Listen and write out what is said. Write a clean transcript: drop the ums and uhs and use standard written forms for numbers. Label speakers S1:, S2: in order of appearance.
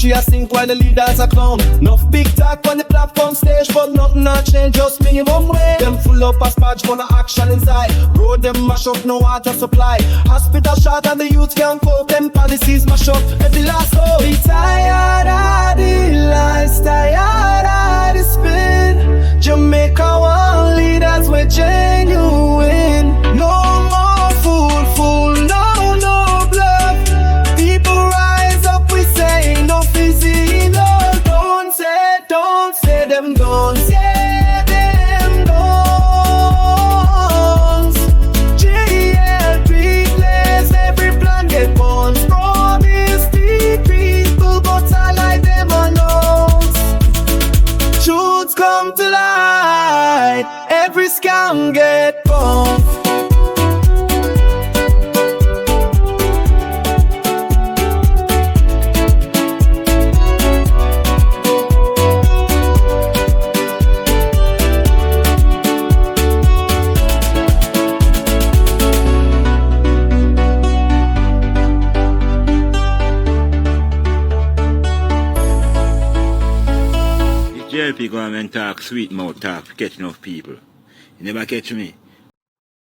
S1: country I sink while the leaders are clown. Enough big talk on the platform stage, but nothing not change, just minimum wage. Them full up as patch for the action inside. Road them mash up, no water supply. Hospital shot and the youth can't cope. Them policies mash up every last hope. We tired of the lies, tired of the spin. Jamaica want leaders with genuine. No more fool, no bluff. People rise up, we say enough is enough. Don't say them, don't say them, don't. GL replace every plan get bonds. Promise the people, but I like them alone. Truths come to light, every scam get bumped.
S2: JLP government talk, sweet mouth talk, catch enough people. You never catch me.